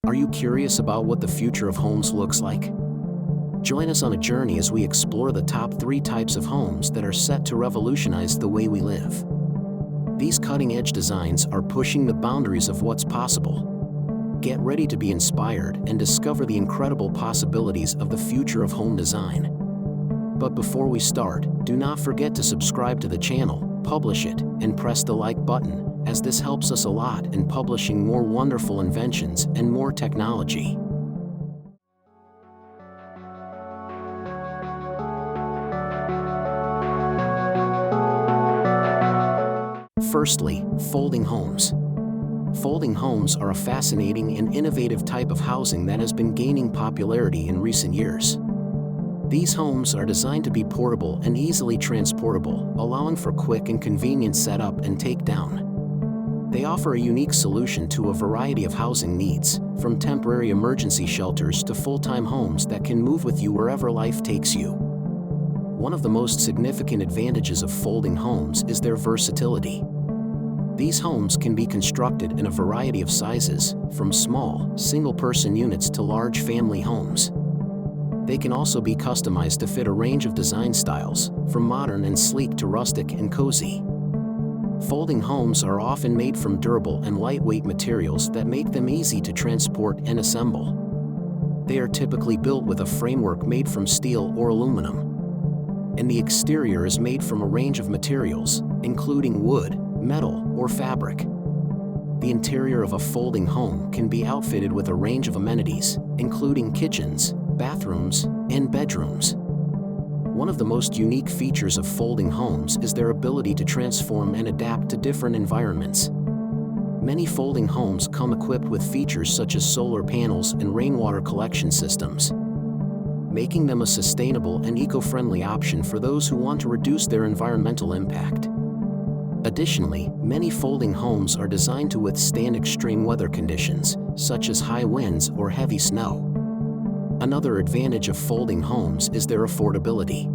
Are you curious about what the future of homes looks like? Join us on a journey as we explore the top 3 types of homes that are set to revolutionize the way we live. These cutting-edge designs are pushing the boundaries of what's possible. Get ready to be inspired and discover the incredible possibilities of the future of home design. But before we start, do not forget to subscribe to the channel, publish it, and press the like button, as this helps us a lot in publishing more wonderful inventions and more technology. Firstly, folding homes. Folding homes are a fascinating and innovative type of housing that has been gaining popularity in recent years. These homes are designed to be portable and easily transportable, allowing for quick and convenient setup and takedown. They offer a unique solution to a variety of housing needs, from temporary emergency shelters to full-time homes that can move with you wherever life takes you. One of the most significant advantages of folding homes is their versatility. These homes can be constructed in a variety of sizes, from small, single-person units to large family homes. They can also be customized to fit a range of design styles, from modern and sleek to rustic and cozy. Folding homes are often made from durable and lightweight materials that make them easy to transport and assemble. They are typically built with a framework made from steel or aluminum, and the exterior is made from a range of materials, including wood, metal, or fabric. The interior of a folding home can be outfitted with a range of amenities, including kitchens, bathrooms, and bedrooms. One of the most unique features of folding homes is their ability to transform and adapt to different environments. Many folding homes come equipped with features such as solar panels and rainwater collection systems, making them a sustainable and eco-friendly option for those who want to reduce their environmental impact. Additionally, many folding homes are designed to withstand extreme weather conditions, such as high winds or heavy snow. Another advantage of folding homes is their affordability.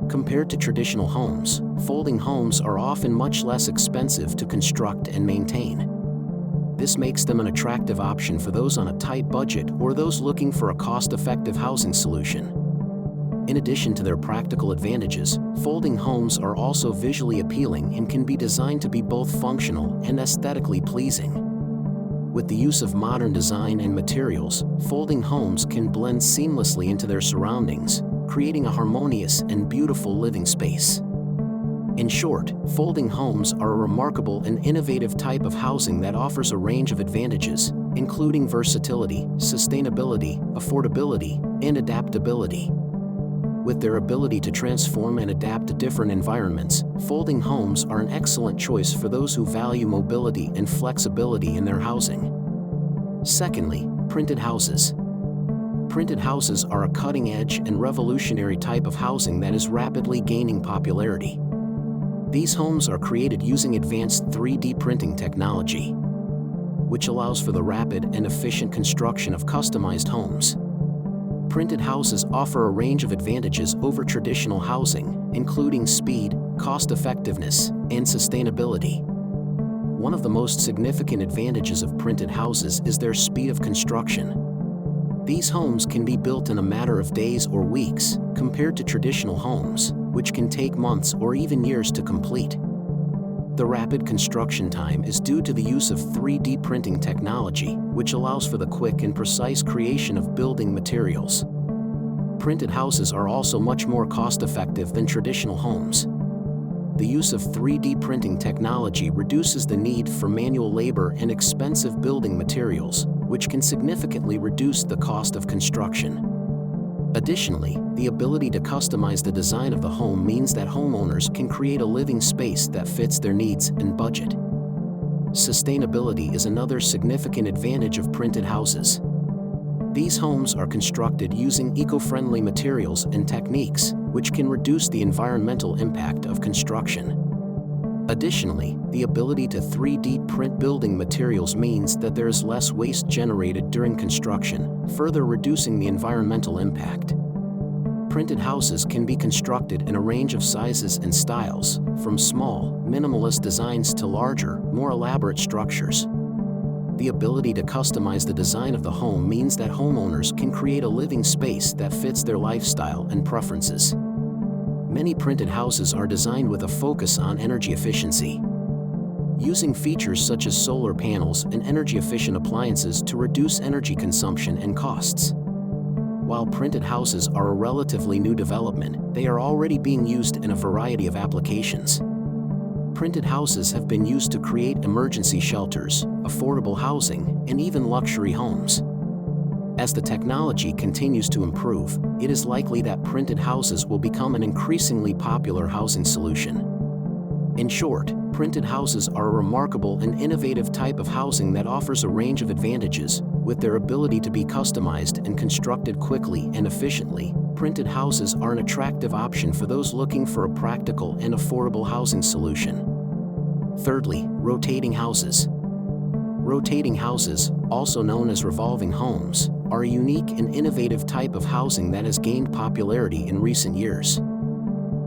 Compared to traditional homes, folding homes are often much less expensive to construct and maintain. This makes them an attractive option for those on a tight budget or those looking for a cost-effective housing solution. In addition to their practical advantages, folding homes are also visually appealing and can be designed to be both functional and aesthetically pleasing. With the use of modern design and materials, folding homes can blend seamlessly into their surroundings, creating a harmonious and beautiful living space. In short, folding homes are a remarkable and innovative type of housing that offers a range of advantages, including versatility, sustainability, affordability, and adaptability. With their ability to transform and adapt to different environments, folding homes are an excellent choice for those who value mobility and flexibility in their housing. Secondly, printed houses. Printed houses are a cutting-edge and revolutionary type of housing that is rapidly gaining popularity. These homes are created using advanced 3D printing technology, which allows for the rapid and efficient construction of customized homes. Printed houses offer a range of advantages over traditional housing, including speed, cost-effectiveness, and sustainability. One of the most significant advantages of printed houses is their speed of construction. These homes can be built in a matter of days or weeks, compared to traditional homes, which can take months or even years to complete. The rapid construction time is due to the use of 3D printing technology, which allows for the quick and precise creation of building materials. Printed houses are also much more cost-effective than traditional homes. The use of 3D printing technology reduces the need for manual labor and expensive building materials, which can significantly reduce the cost of construction. Additionally, the ability to customize the design of the home means that homeowners can create a living space that fits their needs and budget. Sustainability is another significant advantage of printed houses. These homes are constructed using eco-friendly materials and techniques, which can reduce the environmental impact of construction. Additionally, the ability to 3D print building materials means that there is less waste generated during construction, further reducing the environmental impact. Printed houses can be constructed in a range of sizes and styles, from small, minimalist designs to larger, more elaborate structures. The ability to customize the design of the home means that homeowners can create a living space that fits their lifestyle and preferences. Many printed houses are designed with a focus on energy efficiency, using features such as solar panels and energy-efficient appliances to reduce energy consumption and costs. While printed houses are a relatively new development, they are already being used in a variety of applications. Printed houses have been used to create emergency shelters, affordable housing, and even luxury homes. As the technology continues to improve, it is likely that printed houses will become an increasingly popular housing solution. In short, printed houses are a remarkable and innovative type of housing that offers a range of advantages. With their ability to be customized and constructed quickly and efficiently, printed houses are an attractive option for those looking for a practical and affordable housing solution. Thirdly, rotating houses. Rotating houses, also known as revolving homes, are a unique and innovative type of housing that has gained popularity in recent years.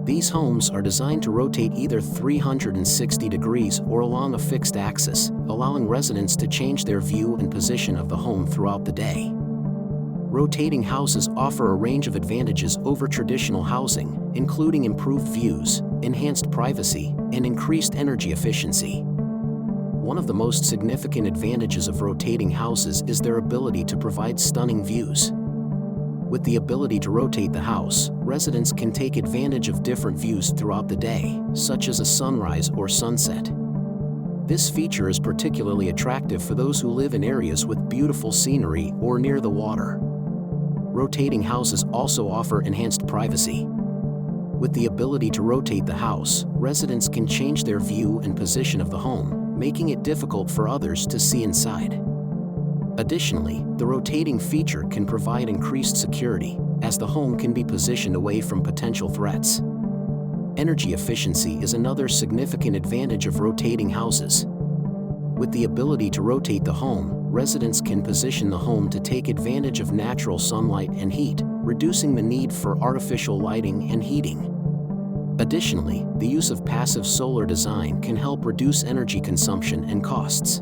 These homes are designed to rotate either 360 degrees or along a fixed axis, allowing residents to change their view and position of the home throughout the day. Rotating houses offer a range of advantages over traditional housing, including improved views, enhanced privacy, and increased energy efficiency. One of the most significant advantages of rotating houses is their ability to provide stunning views. With the ability to rotate the house, residents can take advantage of different views throughout the day, such as a sunrise or sunset. This feature is particularly attractive for those who live in areas with beautiful scenery or near the water. Rotating houses also offer enhanced privacy. With the ability to rotate the house, residents can change their view and position of the home, making it difficult for others to see inside. Additionally, the rotating feature can provide increased security, as the home can be positioned away from potential threats. Energy efficiency is another significant advantage of rotating houses. With the ability to rotate the home, residents can position the home to take advantage of natural sunlight and heat, reducing the need for artificial lighting and heating. Additionally, the use of passive solar design can help reduce energy consumption and costs.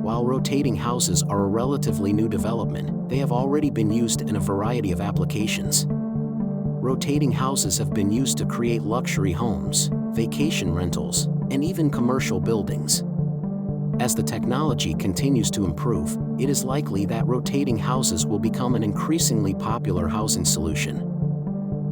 While rotating houses are a relatively new development, they have already been used in a variety of applications. Rotating houses have been used to create luxury homes, vacation rentals, and even commercial buildings. As the technology continues to improve, it is likely that rotating houses will become an increasingly popular housing solution.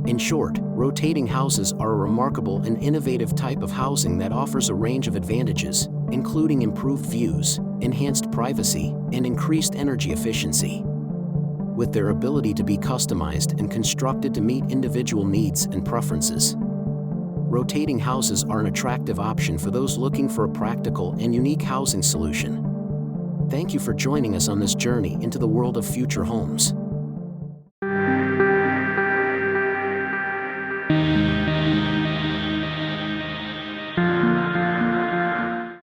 In short, rotating houses are a remarkable and innovative type of housing that offers a range of advantages, including improved views, enhanced privacy, and increased energy efficiency. With their ability to be customized and constructed to meet individual needs and preferences, rotating houses are an attractive option for those looking for a practical and unique housing solution. Thank you for joining us on this journey into the world of future homes.